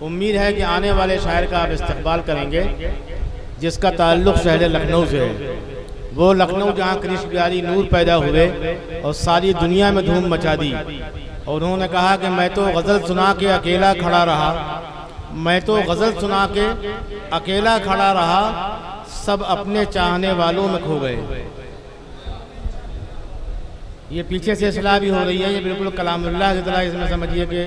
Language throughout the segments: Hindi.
उम्मीद है कि आने वाले शायर का आप इस्तकबाल करेंगे जिसका ताल्लुक़ शहर लखनऊ से है। वो लखनऊ जहाँ कृष्ण बिहारी नूर पैदा हुए और सारी दुनिया में धूम मचा दी। और उन्होंने कहा कि मैं तो गज़ल सुना के अकेला खड़ा रहा, मैं तो गज़ल सुना के अकेला खड़ा रहा, सब अपने चाहने वालों में खो गए। ये पीछे से इस्लाह भी हो रही है, ये बिल्कुल कलामुल्लाह की तरह इसमें समझिए कि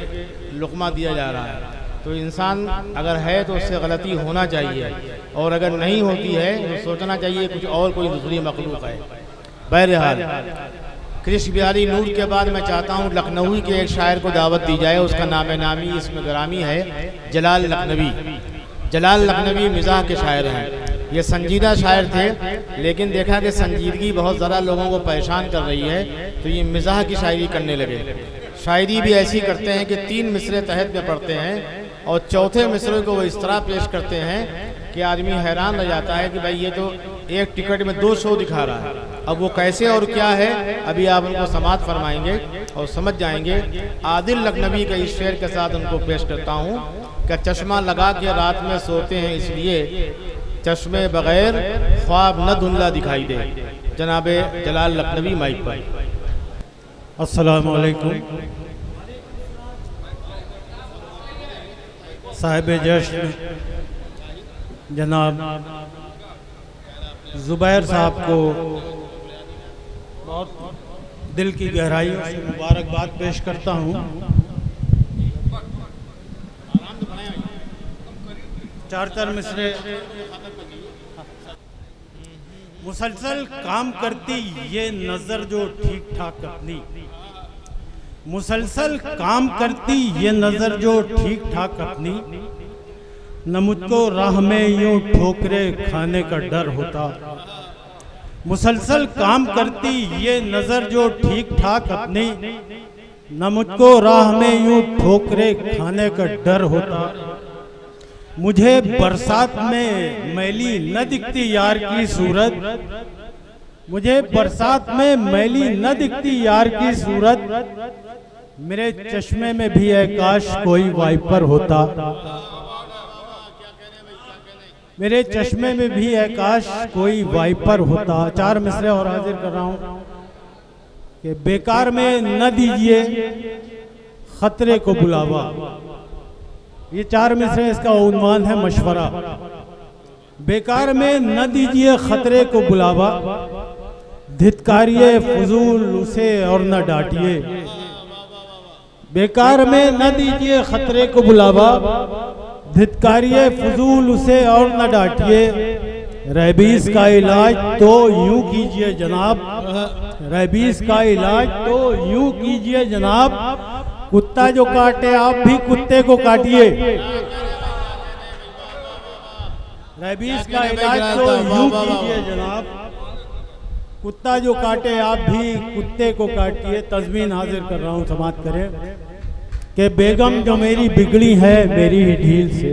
लुक़मा दिया जा रहा है। तो इंसान अगर है तो उससे गलती होना चाहिए, और अगर नहीं होती है तो सोचना चाहिए कुछ और कोई दूसरी मखलूक है। बहरहाल कृष्ण बिहारी नूर के बाद मैं चाहता हूँ लखनवी के एक शायर को दावत दी जाए। उसका नाम नामी इसमें ग्रामी है जलाल लखनवी। जलाल लखनवी मिजाह के शायर हैं। ये संजीदा शायर थे, लेकिन देखा कि संजीदगी बहुत ज़्यादा लोगों को परेशान कर रही है, तो ये मिजाह की शायरी करने लगे। शायरी भी ऐसी करते हैं कि 3 मिसरे तहत में पढ़ते हैं और चौथे मिसरे को वो इस तरह पेश करते हैं कि आदमी हैरान रह जाता है कि भाई ये तो एक टिकट में 2 शो दिखा रहा है। अब वो कैसे और क्या है, अभी आप उनको समात फरमाएंगे और समझ जाएंगे। आदिल लखनवी के इस शेर के साथ उनको पेश करता हूँ कि चश्मा लगा के रात में सोते हैं इसलिए चश्मे बगैर ख्वाब न धुंधला दिखाई दे। जनाबे जलाल लखनवी माइक पर। अस्सलामु अलैकुम। साहिब जश्न जनाब ज़ुबैर साहब को बहुत दिल की गहराइयों से मुबारकबाद पेश करता हूँ। 4 मिसरे। मुसलसल काम करती ये नज़र जो ठीक ठाक अपनी, मुसलसल काम करती ये नज़र जो ठीक ठाक अपनी, न मुझको राह में यूं ठोकरे खाने का डर होता। मुसलसल काम करती ये नज़र जो ठीक ठाक अपनी, न मुझको राह में यूं ठोकरे खाने का डर होता। मुझे बरसात में मैली न दिखती यार की सूरत, मुझे बरसात में मैली न दिखती यार की सूरत, मेरे चश्मे में भी है काश कोई वाइपर होता। मेरे चश्मे में भी है काश कोई वाइपर होता। 4 मिसरे और हाजिर कर रहा हूँ कि बेकार में न दीजिए खतरे को बुलावा। ये 4 मिसरे, इसका उन्वान है मशवरा। बेकार में न दीजिए खतरे को बुलावा, धित्कारिए फजूल उसे और न डांटिए। बेकार में न दीजिए खतरे को बुलावा, धित्कारिए फजूल उसे और न डांटिए। रेबीज का इलाज तो यूं कीजिए जनाब, रेबीज का इलाज तो यूं कीजिए जनाब, कुत्ता जो काटे आप भी कुत्ते को काटिए। रेबीज का इलाज तो यूं कीजिए जनाब, कुत्ता जो काटे आप भी कुत्ते को काटिए। तज़मीन हाजिर कर रहा हूँ, समात करें कि बेगम जो मेरी बिगड़ी है मेरी ही ढील से,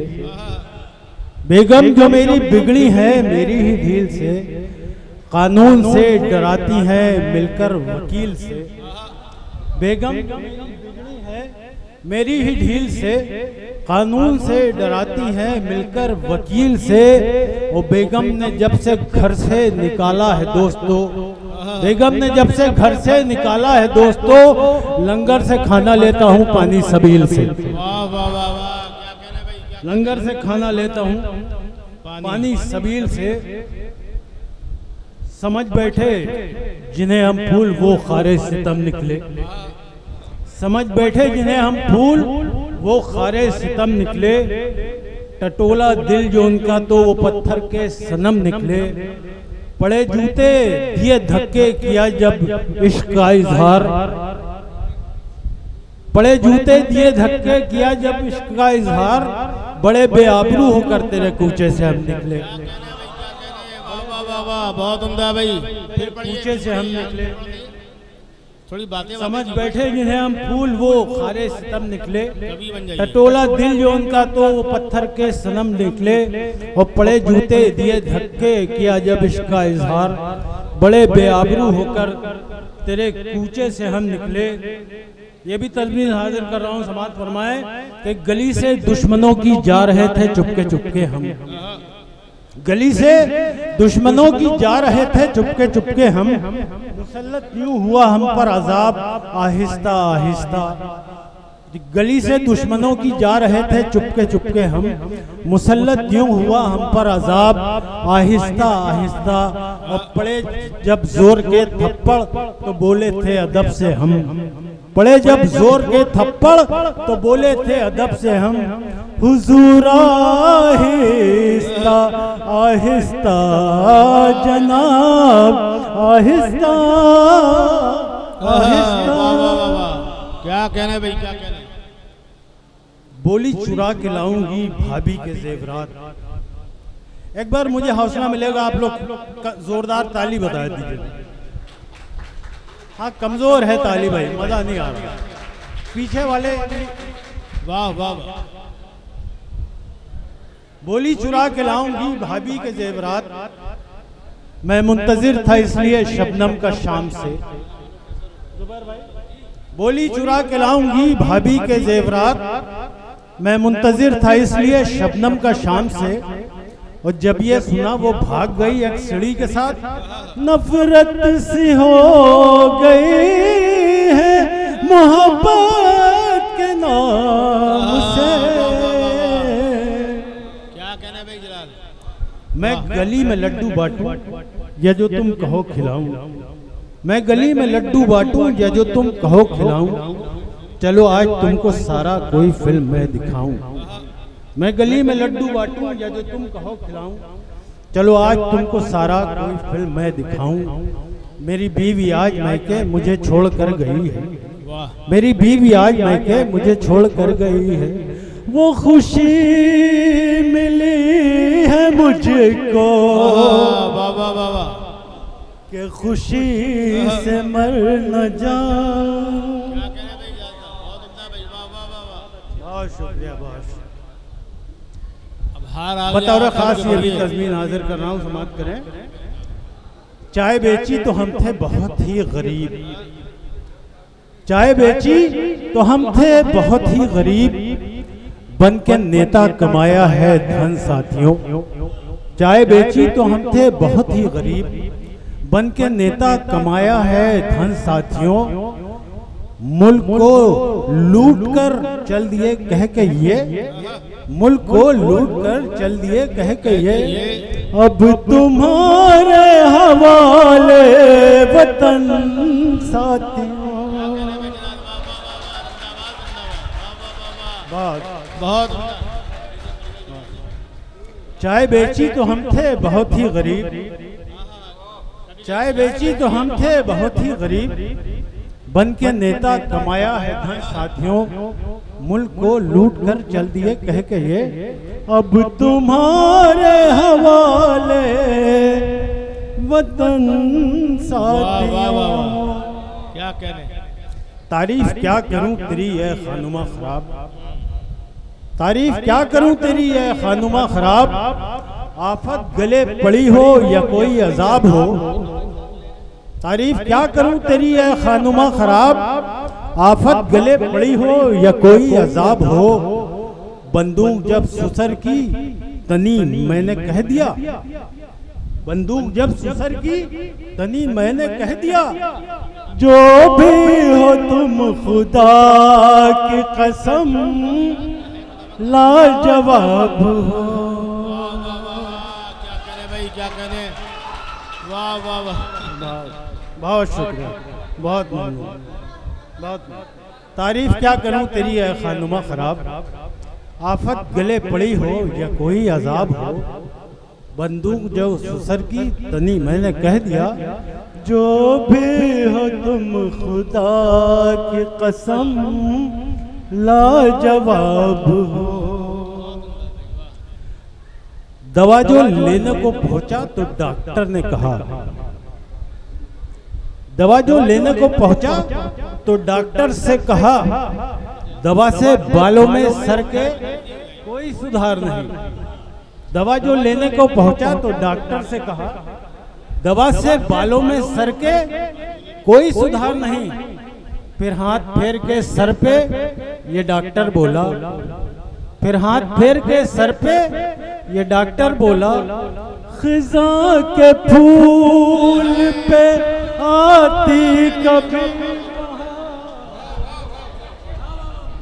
बेगम जो मेरी बिगड़ी है मेरी ही ढील से, कानून से डराती है मिलकर वकील से। बेगम जो मेरी बिगड़ी है मेरी ही ढील से, कानून से डराती है मिलकर वकील से। वो बेगम ने जब से घर से निकाला है दोस्तों, बेगम ने जब से घर से निकाला है दोस्तों, लंगर से खाना लेता हूँ पानी सबील से। लंगर से खाना लेता हूँ पानी सबील से। समझ बैठे जिन्हें हम फूल वो खारे सितम निकले, समझ बैठे जिन्हें हम फूल वो खारे सितम निकले। टटोला दिल जो उनका तो वो पत्थर के सनम निकले। पड़े जूते दिए धक्के किया जब इश्क का इजहार, पड़े जूते दिए धक्के किया जब इश्क का इजहार, बड़े बेआबरू होकर तेरे कूचे से हम निकले। बहुत उम्दा भाई। फिर कूचे से हम निकले। थोड़ी बातें समझ बैठे जिन्हें हम फूल वो खारे सितम निकले। टटोला दिल जो उनका तो वो पत्थर के सनम निकले। और पड़े जूते दिए धक्के किया जब इश्क का इजहार, बड़े बेआबरू होकर तेरे कूचे से हम निकले। ये भी तस्वीर हाजिर कर रहा हूँ, समाअत फरमाए कि गली से दुश्मनों की जा रहे थे चुपके चुपके हम, गली से दुश्मनों की जा रहे थे चुपके चुपके हम, मुसल्लत यूं हुआ हम पर अजाब आहिस्ता आहिस्ता। गली से दुश्मनों की जा रहे थे चुपके चुपके हम, मुसल्लत यूं हुआ हम पर अजाब आहिस्ता आहिस्ता। और पड़े जब जोर के थप्पड़ तो बोले थे अदब से हम, पड़े जब जोर के थप्पड़ तो बोले थे अदब से हम। हुजूर आहिस्ता आहिस्ता जनाब आहिस्ता आहिस्ता। क्या कहना भाई, क्या कहना? बोली चुरा के लाऊंगी भाभी के जेवरात। एक बार मुझे हौसला मिलेगा, आप लोग जोरदार ताली बता दीजिए। हाँ कमजोर है ताली भाई, मजा नहीं आ रहा पीछे वाले। वाह वाह वाह। बोली चुरा के लाऊंगी भाभी के जेवरात, मैं मुंतजिर था इसलिए शबनम का शाम से। बोली चुरा के लाऊंगी भाभी के जेवरात, मैं मुंतजिर था इसलिए शबनम का शाम से। और जब ये सुना वो भाग गई एक सीढ़ी के साथ, नफरत सी हो गई है मोहब्बत के नाम से। क्या कहना भाई जलाल? मैं गली में लड्डू बांटूं या जो तुम कहो खिलाऊं, मैं गली में लड्डू बांटूं या जो तुम कहो खिलाऊं। चलो आज तुमको सारा कोई फिल्म मैं दिखाऊं, मैं गली में लड्डू बांटूं या जो तुम कहो खिलाऊं। चलो आज तुमको सारा कोई फिल्म मैं दिखाऊं। मेरी बीवी आज मैके मुझे छोड़ कर गई है, मेरी बीवी आज मैके मुझे छोड़ कर गई है। वो खुशी मिली है मुझको बाबा बाबा कि खुशी से मर न जाऊं। बहुत शुक्रिया, बहुत बतौर खास ये भी तस्वीर हाजिर कर रहा हूँ, समाप्त करें। चाय बेची तो हम थे बहुत ही गरीब, चाय बेची तो हम थे बहुत ही गरीब, बन के नेता कमाया है धन साथियों। चाय बेची तो हम थे बहुत ही गरीब, बन के नेता कमाया है धन साथियों। मुल्क को लूट कर चल दिए कह के ये, मुल्क को लूट कर चल दिए कह के ये। अब तुम्हारे हवाले वतन साथियों। बहुत। चाय बेची तो हम थे बहुत ही गरीब, चाय बेची तो हम थे बहुत ही गरीब, बन के नेता कमाया है धन साथियों। मुल्क को लूट कर चल दिए कह के ये, अब तुम्हारे हवाले वतन साथियों। क्या कहने? तारीफ क्या करूं तेरी है खानुमा खराब, तारीफ क्या करूं तेरी है खानुमा खराब। आफत गले पड़ी हो या कोई अजाब हो, तारीफ क्या करूं तेरी है खानुमा खराब। आफत गले पड़ी हो या कोई अजाब हो। बंदूक जब सुसर की तनी मैंने कह दिया, बंदूक जब सुसर की तनी मैंने कह दिया। जो भी हो तुम खुदा की कसम लाजवाब हो। क्या करे भाई, क्या करे? वाह वाह वाह। बहुत शुक्रिया, बहुत बहुत। तारीफ क्या करूं तेरी है खानुमा खराब। आफत गले पड़ी हो या कोई अजाब हो। बंदूक जो सुसर की तनी मैंने कह दिया। जो भी हो तुम खुदा की कसम लाजवाब हो। दवा जो लेने को पहुंचा तो डॉक्टर ने कहा, दवा जो लेने को पहुंचा तो डॉक्टर से कहा, दवा से बालों में सर के कोई सुधार नहीं। दवा जो लेने को पहुंचा तो डॉक्टर से कहा, दवा से बालों में सर के कोई सुधार नहीं। फिर हाथ फेर के सर पे ये डॉक्टर बोला, फिर हाथ फेर के सर पे ये डॉक्टर बोला, खिजा के फूल पे आती कभी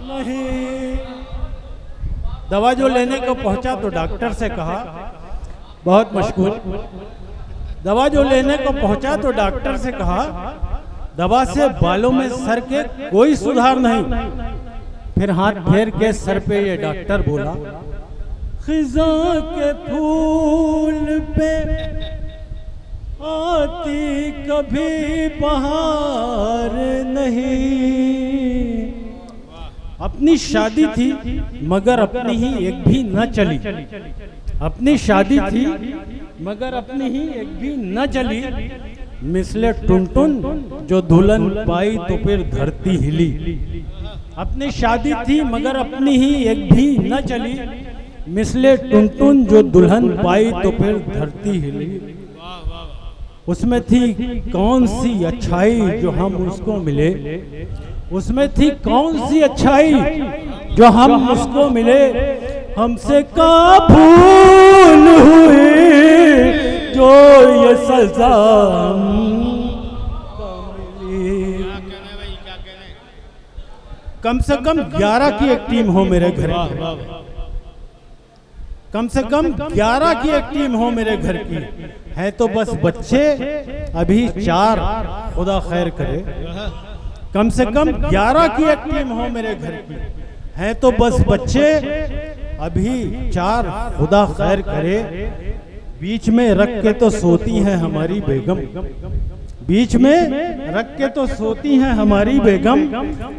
नहीं। दवा जो लेने को पहुंचा तो डॉक्टर से कहा, बहुत मशहूर, दवा जो लेने को पहुंचा तो डॉक्टर से कहा, दवा से बालों में सर के कोई सुधार नहीं। फिर हाथ फेर के सर पे ये डॉक्टर बोला, खिजा के फूल पे आती कभी बहार नहीं। अपनी शादी थी मगर अपनी ही एक भी न चली, अपनी शादी थी मगर अपनी ही एक भी न चली। मिसले टुनटुन जो दुल्हन पाई तो फिर धरती हिली। अपनी शादी थी मगर अपनी ही एक भी न चली, मिसले टुनटुन जो दुल्हन पाई तो फिर धरती हिली। उसमें थी कौन सी अच्छाई जो हम उसको मिले, उसमें थी कौन सी अच्छाई जो हम उसको मिले। हमसे का भूल हुई जो ये सजा कम से कम 11 की एक टीम हो मेरे घर की, कम से कम 11 की एक टीम हो मेरे घर की। है तो बस बच्चे अभी 4, खुदा खैर करे। कम से कम 11 की एक टीम हो मेरे घर की, है तो बस बच्चे अभी 4, खुदा खैर करे। बीच में रख के तो सोती है हमारी बेगम, बीच में रख के तो सोती हैं हमारी बेगम।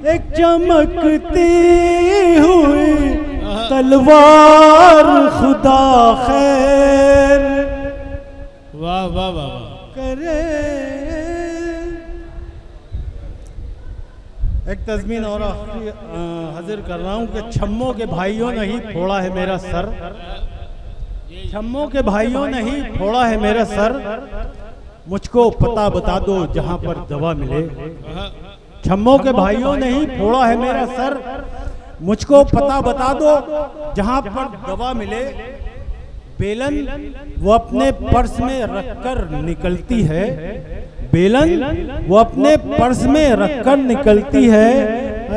एक चमकती हुई तलवार खुदा खैर वाह वाह वाह करे। एक तज़मीन और हाजिर कर रहा हूँ कि छम्मों के भाइयों ने ही फोड़ा है मेरा सर, छम्मों के भाइयों ने ही फोड़ा है मेरा सर। मुझको पता बता दो जहां पर दवा मिले। छम्मों के भाइयों ने ही फोड़ा है मेरा सर, मुझको पता बता दो जहां पर दवा मिले। बेलन वो अपने पर्स में रखकर निकलती है, बेलन वो अपने पर्स में रखकर निकलती है।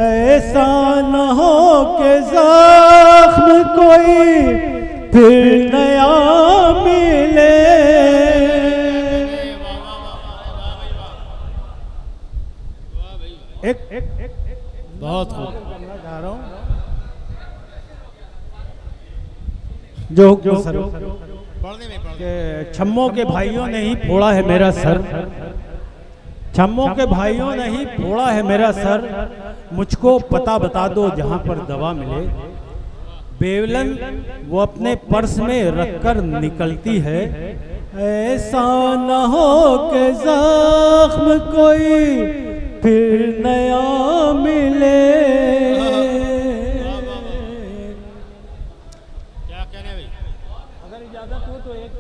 ऐसा न हो कि जख्म कोई फिर नया मिले। एक बहुत खूब जा रहा हूं जो सर के छम्मों के भाइयों ने ही फोड़ा है मेरा सर, छम्मों के भाइयों ने ही फोड़ा है मेरा सर। मुझको पता बता दो जहां पर दवा मिले। बेलन वो अपने पर्स में रखकर निकलती है। ऐसा न हो कि जख्म कोई फिर नया मिले। क्या कहने भाई, अगर इजाजत हो तो एक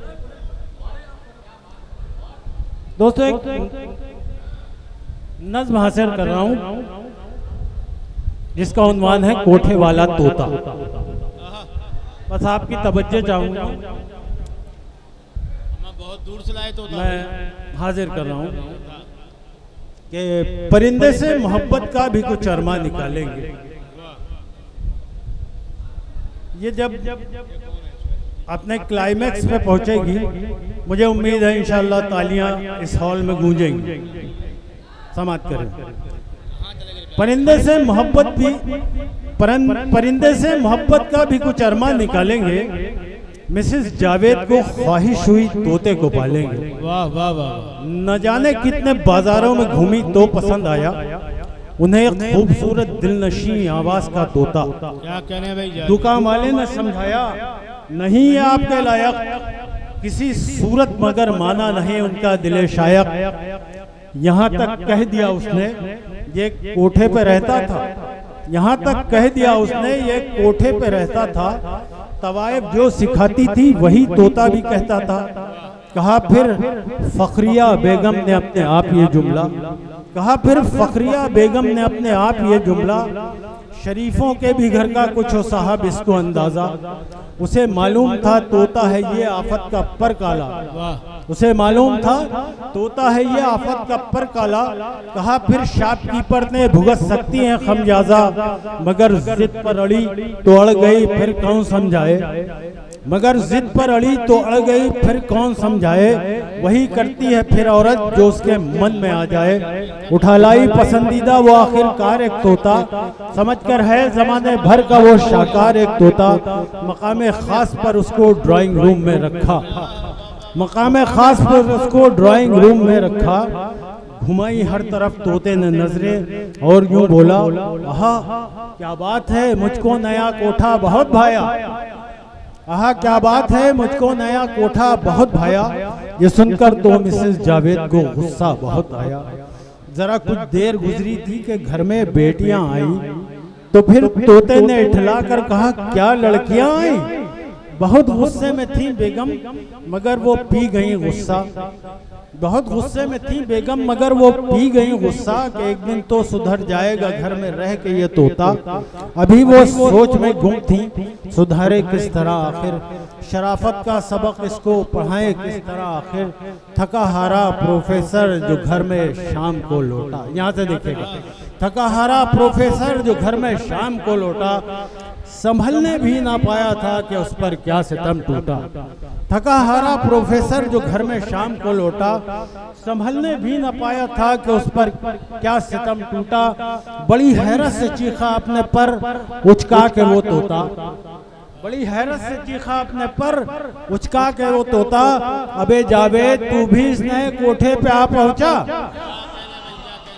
दोस्तों एक नज्म हासिल कर रहा हूं जिसका उन्वान है कोठे वाला तोता। बस आपकी तवज्जो चाहूंगा, बहुत दूर से लाए तो मैं हाजिर कर रहा हूं कि परिंदे से मोहब्बत का भी कुछ अरमा निकालेंगे। ये जब अपने क्लाइमैक्स पे पहुंचेगी, मुझे उम्मीद है इंशाअल्लाह तालियां इस हॉल में गूंजेंगी। समाप्त करें। परिंदे से मोहब्बत भी परिंदे से मोहब्बत का भी कुछ अरमा निकालेंगे। मिसेस जावेद को ख्वाहिश हुई तोते को पालेंगे। वाह वाह वाह। न जाने कितने बाजारों में घूमी तो पसंद आया उन्हें एक खूबसूरत दिलनशी आवाज का तोता। क्या कहने भाई, दुकान वाले ने समझाया नहीं है आपके लायक किसी सूरत, मगर माना नहीं उनका दिले शायक। यहाँ तक कह दिया उसने ये कोठे पे रहता था, यहाँ तक कह दिया उसने ये कोठे पे रहता था। तवाइफ जो सिखाती थी वही तोता भी कहता था। कहा फिर फखरिया बेगम ने अपने आप ये जुमला, कहा फिर फखरिया बेगम ने अपने आप ये जुमला, शरीफों के भी घर का कुछ हो साहब इसको अंदाजा, उसे मालूम था तोता है ये आफत का पर काला, उसे मालूम था तोता है ये आफत का पर काला। कहा फिर शॉपकीपर ने भुगत सकती हैं खमियाजा, मगर जिद पर अड़ी तो अड़ गई फिर कौन समझाए, मगर जिद पर अड़ी तो अड़ गई फिर कौन समझाए। वही करती है फिर औरत जो उसके मन में आ जाए, उठा लाई पसंदीदा वो आखिरकार एक तोता, समझ कर है जमाने भर का वो शाकार एक तोता। मकाम खास पर उसको ड्राइंग रूम में रखा, मकाम खास पर उसको ड्राइंग रूम में रखा। घुमाई हर तरफ तोते ने नजरें और यूं बोला, आहा क्या बात है मुझको नया कोठा बहुत भाया, आहा क्या बात है मुझको नया कोठा बहुत भाया। ये सुनकर तो मिसेस जावेद को गुस्सा बहुत आया। जरा कुछ देर गुजरी थी कि घर में बेटियां आई, तो फिर तोते ने इठला कर कहा क्या लड़कियां आई। बहुत गुस्से में थी बेगम मगर वो पी गई गुस्सा, बहुत गुस्से में थी बेगम मगर वो पी गई गुस्सा कि एक दिन तो सुधर जाएगा घर में रह के ये तोता। अभी वो सोच में गुम थी सुधारे किस तरह आखिर, शराफत का सबक इसको पढ़ाए किस तरह आखिर। थका हारा प्रोफेसर जो घर में शाम को लौटा, यहाँ से देखिएगा, थका हारा प्रोफेसर जो घर में शाम को लौटा, संभलने भी ना पाया था कि उस पर क्या सितम टूटा। थका हारा प्रोफेसर जो घर में शाम को लौटा, संभलने भी ना पाया था कि उस पर क्या सितम टूटा। बड़ी हैरत से चीखा अपने पर उचका के वो तोता, बड़ी हैरत से चीखा अपने पर उचका के वो तोता, अबे जावेद तू भी इस नए कोठे पे आ पहुंचा।